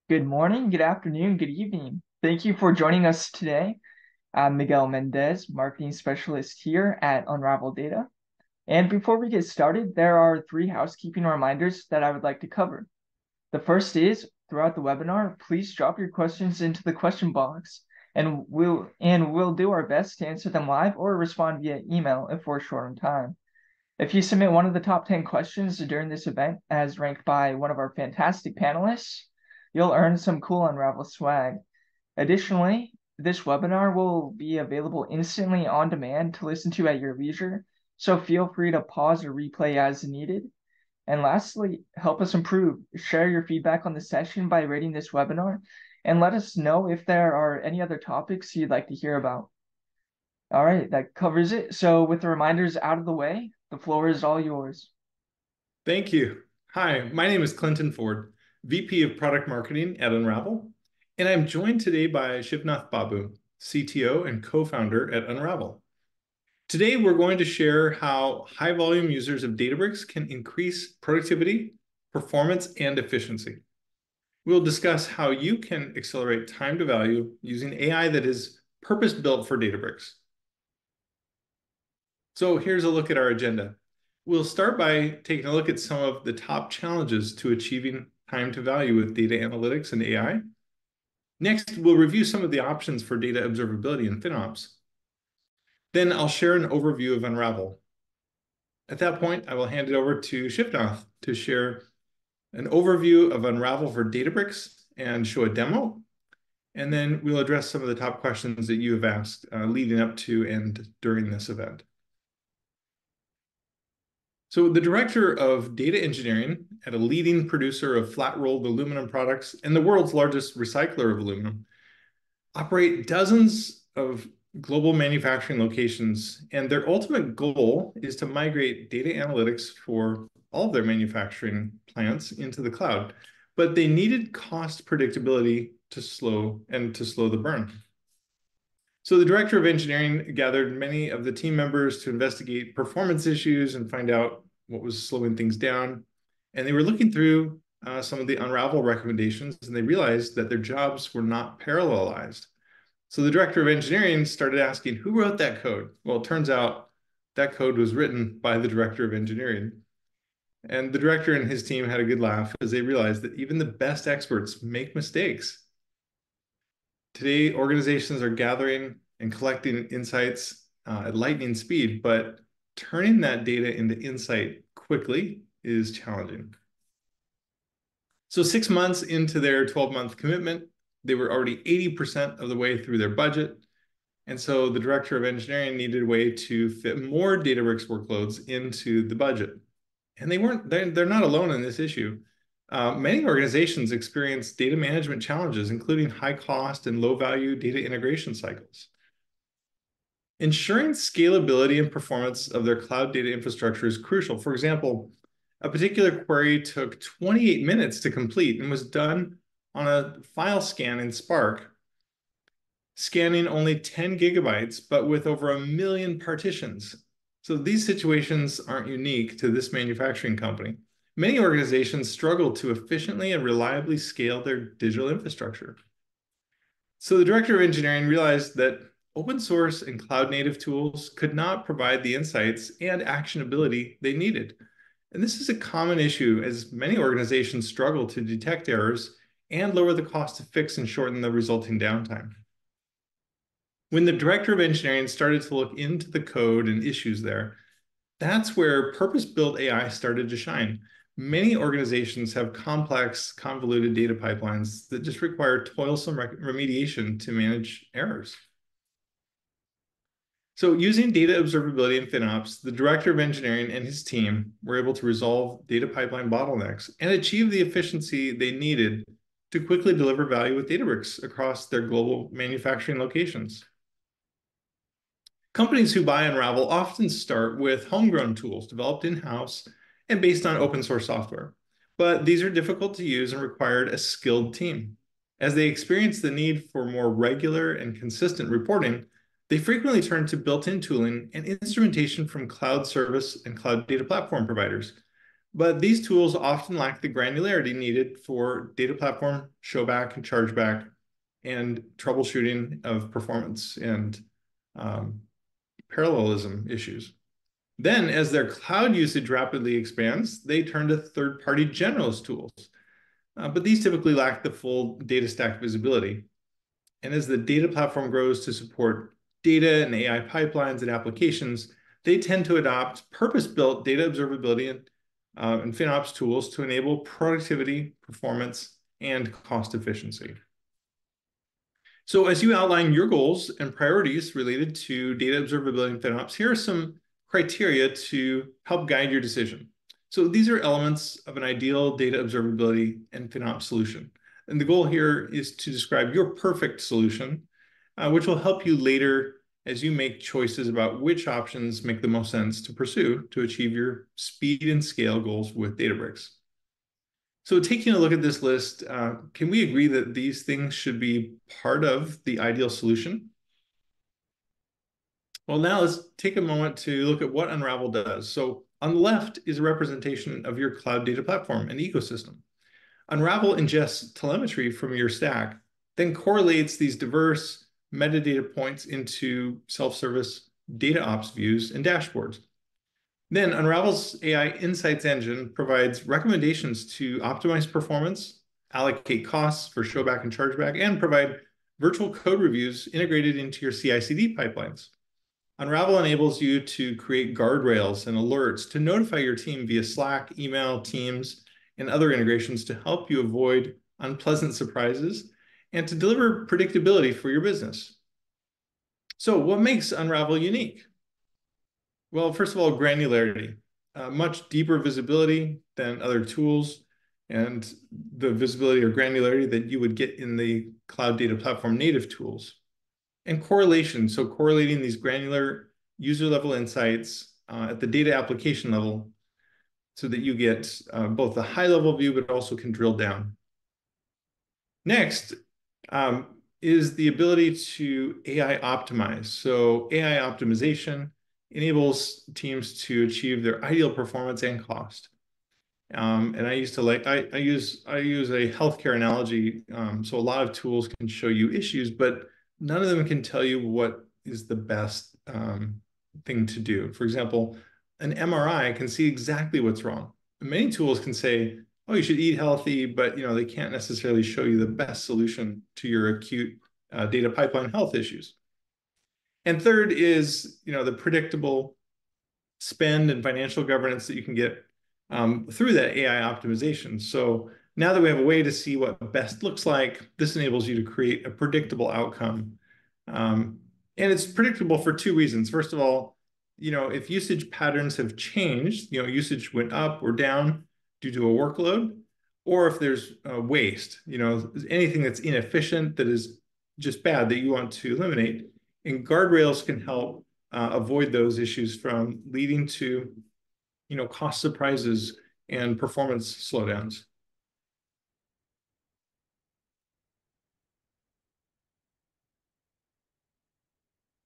Good morning, good afternoon, good evening. Thank you for joining us today. I'm Miguel Mendez, Marketing Specialist here at Unravel Data. And before we get started, there are three housekeeping reminders that I would like to cover. The first is, throughout the webinar, please drop your questions into the question box, and we'll do our best to answer them live or respond via email if we're short on time. If you submit one of the top 10 questions during this event as ranked by one of our fantastic panelists, you'll earn some cool Unravel swag. Additionally, this webinar will be available instantly on demand to listen to at your leisure, so feel free to pause or replay as needed. And lastly, help us improve. Share your feedback on the session by rating this webinar, and let us know if there are any other topics you'd like to hear about. All right, that covers it. So with the reminders out of the way, the floor is all yours. Thank you. Hi, my name is Clinton Ford, VP of Product Marketing at Unravel, and I'm joined today by Shivnath Babu, CTO and Co-Founder at Unravel. Today, we're going to share how high-volume users of Databricks can increase productivity, performance, and efficiency. We'll discuss how you can accelerate time to value using AI that is purpose-built for Databricks. So here's a look at our agenda. We'll start by taking a look at some of the top challenges to achieving time to value with data analytics and AI. Next, we'll review some of the options for data observability and FinOps. Then I'll share an overview of Unravel. At that point, I will hand it over to Shivnath to share an overview of Unravel for Databricks and show a demo. And then we'll address some of the top questions that you have asked leading up to and during this event. So the director of data engineering at a leading producer of flat-rolled aluminum products and the world's largest recycler of aluminum operate dozens of global manufacturing locations, and their ultimate goal is to migrate data analytics for all of their manufacturing plants into the cloud. But they needed cost predictability to slow the burn. So the director of engineering gathered many of the team members to investigate performance issues and find out what was slowing things down. And they were looking through some of the Unravel recommendations, and they realized that their jobs were not parallelized. So the director of engineering started asking, who wrote that code? Well, it turns out that code was written by the director of engineering. And the director and his team had a good laugh as they realized that even the best experts make mistakes. Today, organizations are gathering and collecting insights at lightning speed, but turning that data into insight quickly is challenging. So 6 months into their 12-month commitment, they were already 80% of the way through their budget. And so the director of engineering needed a way to fit more Databricks workloads into the budget. And they're not alone in this issue. Many organizations experience data management challenges, including high cost and low value data integration cycles. Ensuring scalability and performance of their cloud data infrastructure is crucial. For example, a particular query took 28 minutes to complete and was done on a file scan in Spark, scanning only 10 gigabytes, but with over 1 million partitions. So these situations aren't unique to this manufacturing company. Many organizations struggle to efficiently and reliably scale their digital infrastructure. So the director of engineering realized that open source and cloud native tools could not provide the insights and actionability they needed. And this is a common issue as many organizations struggle to detect errors and lower the cost to fix and shorten the resulting downtime. When the director of engineering started to look into the code and issues there, that's where purpose-built AI started to shine. Many organizations have complex, convoluted data pipelines that just require toilsome remediation to manage errors. So using data observability and FinOps, the director of engineering and his team were able to resolve data pipeline bottlenecks and achieve the efficiency they needed to quickly deliver value with Databricks across their global manufacturing locations. Companies who buy Unravel often start with homegrown tools developed in-house and based on open source software. But these are difficult to use and required a skilled team. As they experience the need for more regular and consistent reporting, they frequently turn to built-in tooling and instrumentation from cloud service and cloud data platform providers. But these tools often lack the granularity needed for data platform showback and chargeback and troubleshooting of performance and um, parallelism issues. Then, as their cloud usage rapidly expands, they turn to third-party generalist tools. But these typically lack the full data stack visibility. And as the data platform grows to support data and AI pipelines and applications, they tend to adopt purpose-built data observability and FinOps tools to enable productivity, performance, and cost efficiency. So as you outline your goals and priorities related to data observability and FinOps, here are some criteria to help guide your decision. So these are elements of an ideal data observability and FinOps solution. And the goal here is to describe your perfect solution, which will help you later as you make choices about which options make the most sense to pursue to achieve your speed and scale goals with Databricks. So taking a look at this list, can we agree that these things should be part of the ideal solution? Well, now let's take a moment to look at what Unravel does. So on the left is a representation of your cloud data platform and ecosystem. Unravel ingests telemetry from your stack, then correlates these diverse metadata points into self-service DataOps views and dashboards. Then Unravel's AI Insights engine provides recommendations to optimize performance, allocate costs for showback and chargeback, and provide virtual code reviews integrated into your CI/CD pipelines. Unravel enables you to create guardrails and alerts to notify your team via Slack, email, Teams, and other integrations to help you avoid unpleasant surprises and to deliver predictability for your business. So what makes Unravel unique? Well, first of all, granularity, much deeper visibility than other tools and the visibility or granularity that you would get in the cloud data platform native tools. And correlation, so correlating these granular user level insights at the data application level so that you get both the high level view, but also can drill down. Next is the ability to AI optimize. So AI optimization enables teams to achieve their ideal performance and cost. And I used to like I use a healthcare analogy. So a lot of tools can show you issues, but none of them can tell you what is the best thing to do. For example, an MRI can see exactly what's wrong. Many tools can say, "Oh, you should eat healthy," but they can't necessarily show you the best solution to your acute data pipeline health issues. And third is, the predictable spend and financial governance that you can get through that AI optimization. So now that we have a way to see what best looks like, this enables you to create a predictable outcome. And it's predictable for two reasons. First of all, if usage patterns have changed, usage went up or down due to a workload, or if there's waste, anything that's inefficient that is just bad that you want to eliminate. And guardrails can help avoid those issues from leading to, cost surprises and performance slowdowns.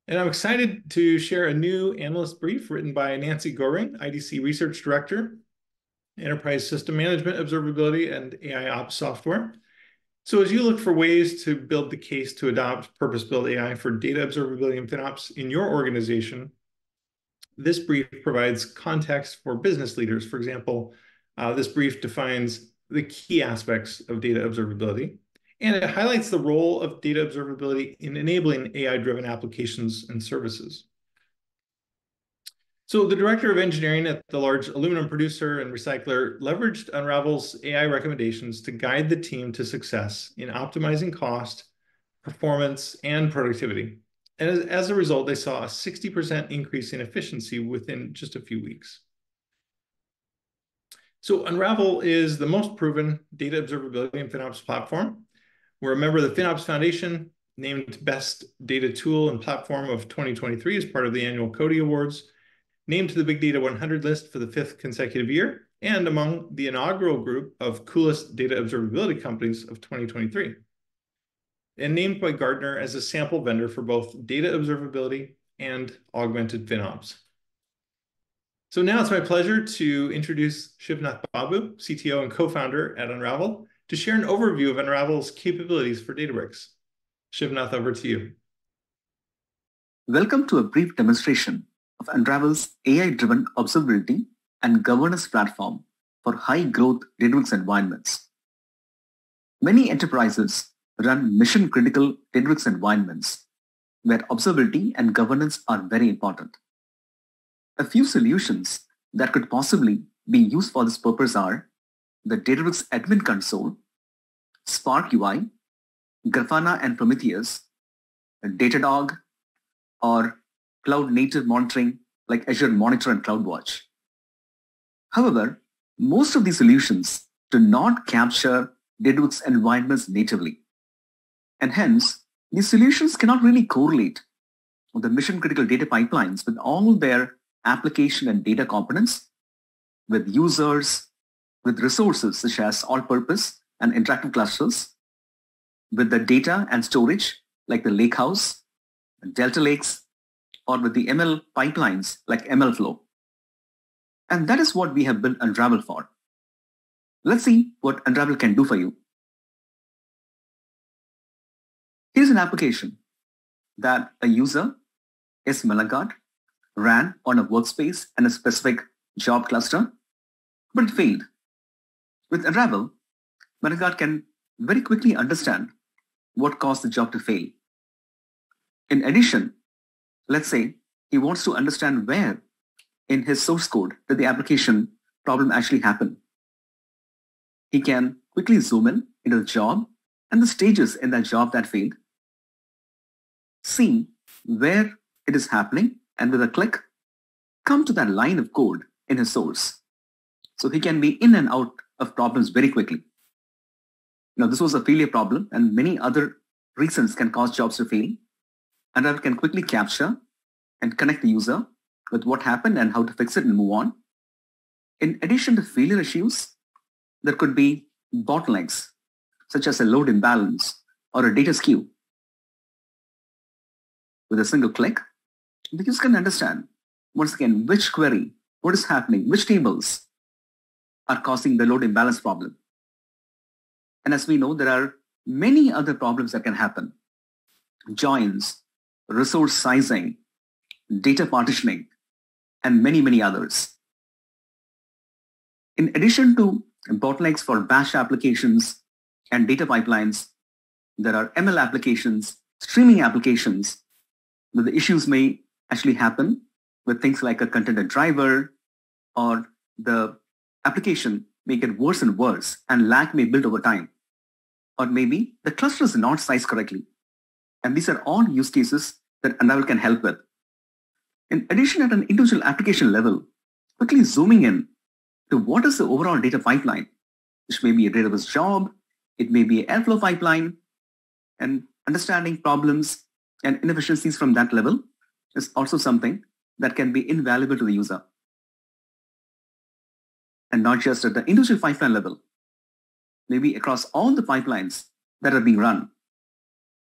And I'm excited to share a new analyst brief written by Nancy Goring, IDC Research Director, Enterprise System Management, Observability, and AI Ops Software. So as you look for ways to build the case to adopt purpose-built AI for data observability and FinOps in your organization, this brief provides context for business leaders. For example, this brief defines the key aspects of data observability, and it highlights the role of data observability in enabling AI-driven applications and services. So the director of engineering at the large aluminum producer and recycler leveraged Unravel's AI recommendations to guide the team to success in optimizing cost, performance, and productivity. And as a result, they saw a 60% increase in efficiency within just a few weeks. So Unravel is the most proven data observability and FinOps platform. We're a member of the FinOps Foundation, named Best Data Tool and Platform of 2023 as part of the annual Cody Awards, named to the Big Data 100 list for the 5th consecutive year, and among the inaugural group of coolest data observability companies of 2023. And named by Gartner as a sample vendor for both data observability and augmented FinOps. So now it's my pleasure to introduce Shivnath Babu, CTO and Co-Founder at Unravel, to share an overview of Unravel's capabilities for Databricks. Shivnath, over to you. Welcome to a brief demonstration of Unravel's AI-driven observability and governance platform for high-growth Databricks environments. Many enterprises run mission-critical Databricks environments where observability and governance are very important. A few solutions that could possibly be used for this purpose are the Databricks Admin Console, Spark UI, Grafana and Prometheus, Datadog, or cloud-native monitoring like Azure Monitor and CloudWatch. However, most of these solutions do not capture Databricks environments natively. And hence, these solutions cannot really correlate with the mission-critical data pipelines with all their application and data components, with users, with resources such as all-purpose and interactive clusters, with the data and storage like the Lakehouse, Delta Lakes, or with the ML pipelines like MLflow. And that is what we have built Unravel for. Let's see what Unravel can do for you. Here's an application that a user, S. Malagard, ran on a workspace and a specific job cluster, but it failed. With Unravel, Malagard can very quickly understand what caused the job to fail. In addition, let's say he wants to understand where in his source code did the application problem actually happen. He can quickly zoom in into the job and the stages in that job that failed, see where it is happening, and with a click, come to that line of code in his source. So he can be in and out of problems very quickly. Now, this was a failure problem, and many other reasons can cause jobs to fail. Unravel can quickly capture and connect the user with what happened and how to fix it and move on. In addition to failure issues, there could be bottlenecks, such as a load imbalance or a data skew. With a single click, the user can understand, once again, which query, what is happening, which tables are causing the load imbalance problem. And as we know, there are many other problems that can happen. Joins, resource sizing, data partitioning, and many, many others. In addition to bottlenecks for batch applications and data pipelines, there are ML applications, streaming applications, where the issues may actually happen with things like a contented driver, or the application may get worse and worse and lag may build over time. Or maybe the cluster is not sized correctly. And these are all use cases that Unravel can help with. In addition, at an individual application level, quickly zooming in to what is the overall data pipeline, which may be a database job, it may be an Airflow pipeline, and understanding problems and inefficiencies from that level is also something that can be invaluable to the user. And not just at the individual pipeline level, maybe across all the pipelines that are being run,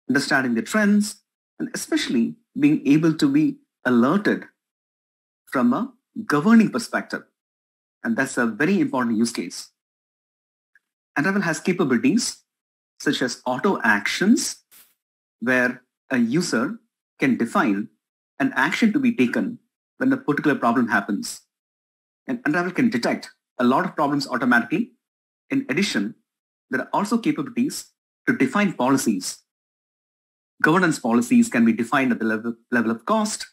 understanding the trends, and especially being able to be alerted from a governing perspective. And that's a very important use case. Unravel has capabilities such as auto actions, where a user can define an action to be taken when a particular problem happens. And Unravel can detect a lot of problems automatically. In addition, there are also capabilities to define policies. Governance policies can be defined at the level of cost,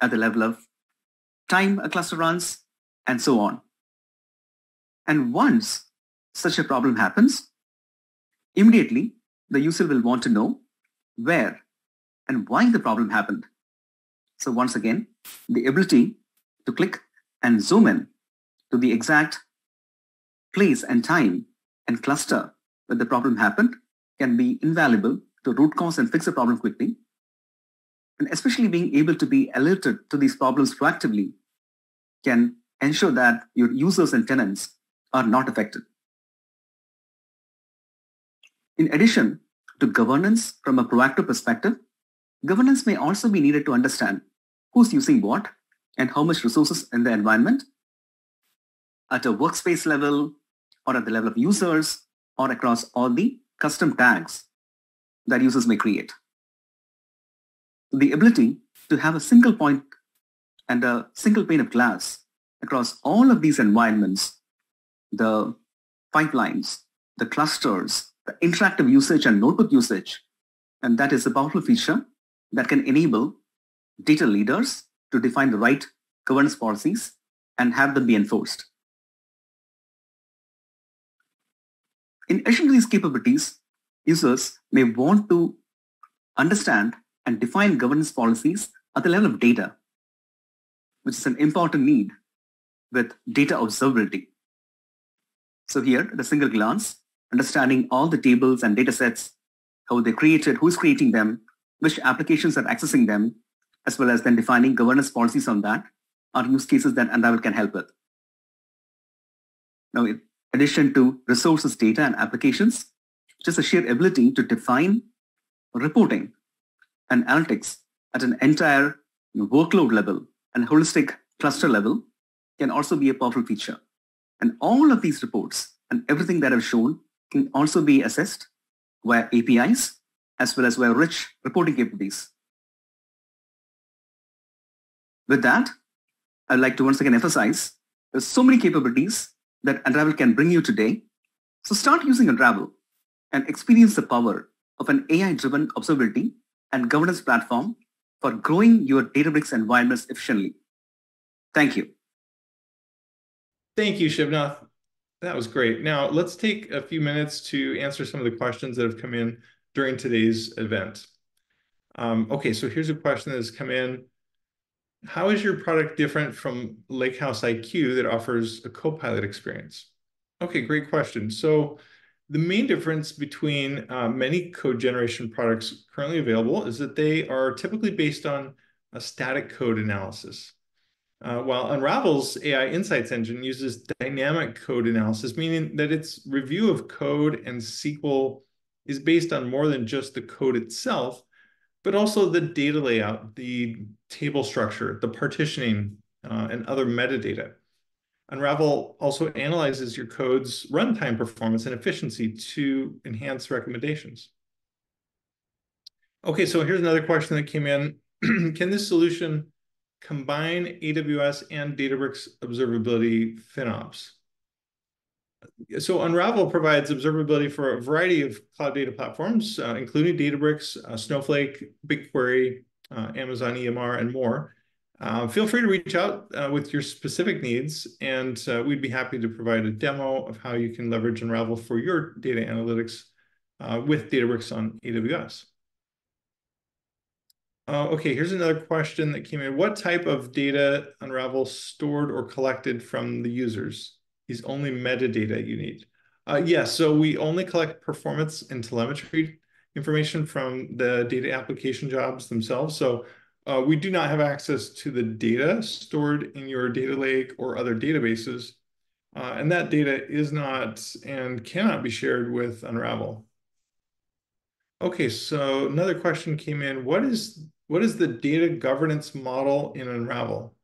at the level of time a cluster runs, and so on. And once such a problem happens, immediately the user will want to know where and why the problem happened. So once again, the ability to click and zoom in to the exact place and time and cluster where the problem happened can be invaluable to root cause and fix the problem quickly. And especially being able to be alerted to these problems proactively can ensure that your users and tenants are not affected. In addition to governance from a proactive perspective, governance may also be needed to understand who's using what and how much resources in the environment at a workspace level or at the level of users or across all the custom tags that users may create. The ability to have a single point and a single pane of glass across all of these environments, the pipelines, the clusters, the interactive usage and notebook usage, and that is a powerful feature that can enable data leaders to define the right governance policies and have them be enforced. In addition to these capabilities, users may want to understand and define governance policies at the level of data, which is an important need with data observability. So here, at a single glance, understanding all the tables and data sets, how they're created, who's creating them, which applications are accessing them, as well as then defining governance policies on that, are use cases that Unravel can help with. Now, in addition to resources, data, and applications, just a sheer ability to define reporting and analytics at an entire workload level and holistic cluster level can also be a powerful feature. And all of these reports and everything that I've shown can also be assessed via APIs as well as via rich reporting capabilities. With that, I'd like to once again emphasize there's so many capabilities that Unravel can bring you today. So start using Unravel and experience the power of an AI-driven observability and governance platform for growing your Databricks environments efficiently. Thank you. Thank you, Shivnath. That was great. Now, let's take a few minutes to answer some of the questions that have come in during today's event. Okay, so here's a question that has come in. How is your product different from Lakehouse IQ that offers a Copilot experience? Okay, great question. So the main difference between many code generation products currently available is that they are typically based on a static code analysis. While Unravel's AI Insights engine uses dynamic code analysis, meaning that its review of code and SQL is based on more than just the code itself, but also the data layout, the table structure, the partitioning, and other metadata. Unravel also analyzes your code's runtime performance and efficiency to enhance recommendations. Okay, so here's another question that came in. Can this solution combine AWS and Databricks observability FinOps? So Unravel provides observability for a variety of cloud data platforms, including Databricks, Snowflake, BigQuery, Amazon EMR, and more. Feel free to reach out with your specific needs, and we'd be happy to provide a demo of how you can leverage Unravel for your data analytics with Databricks on AWS. Okay, here's another question that came in. What type of data Unravel stored or collected from the users? Is only metadata you need? Yes, so we only collect performance and telemetry information from the data application jobs themselves. So we do not have access to the data stored in your data lake or other databases. And that data is not and cannot be shared with Unravel. Okay, so another question came in. What is the data governance model in Unravel?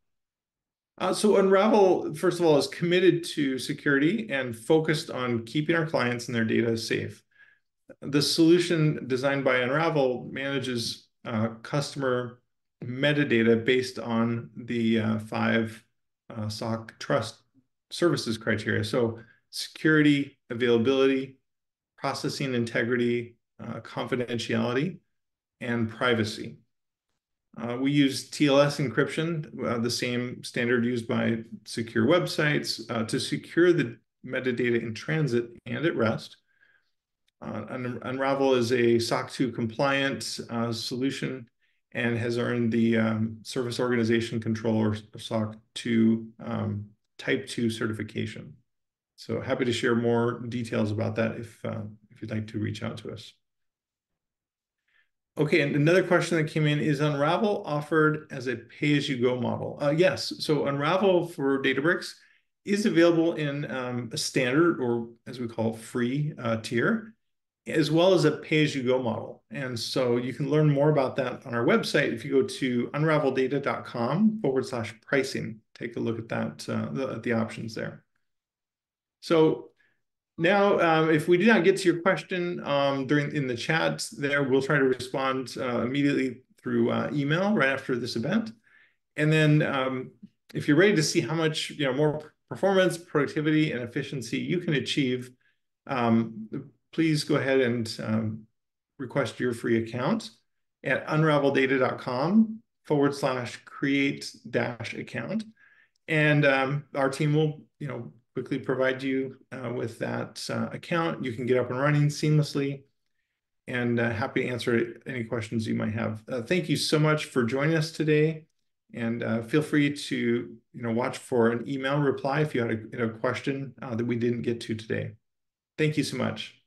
So Unravel, first of all, is committed to security and focused on keeping our clients and their data safe. The solution designed by Unravel manages customer metadata based on the 5 SOC trust services criteria. So security, availability, processing integrity, confidentiality, and privacy. We use TLS encryption, the same standard used by secure websites, to secure the metadata in transit and at rest. Unravel is a SOC 2 compliant solution and has earned the Service Organization Controller SOC 2 Type 2 certification. So happy to share more details about that if you'd like to reach out to us. Okay, and another question that came in, is Unravel offered as a pay-as-you-go model? Yes, so Unravel for Databricks is available in a standard, or as we call free tier. as well as a pay-as-you-go model. And so you can learn more about that on our website if you go to unraveldata.com/pricing. Take a look at that, the options there. So now, if we did not get to your question in the chat there, we'll try to respond immediately through email right after this event. And then if you're ready to see how much more performance, productivity, and efficiency you can achieve, please go ahead and request your free account at unraveldata.com/create-account. And our team will quickly provide you with that account. You can get up and running seamlessly, and happy to answer any questions you might have. Thank you so much for joining us today, and feel free to watch for an email reply if you had a question that we didn't get to today. Thank you so much.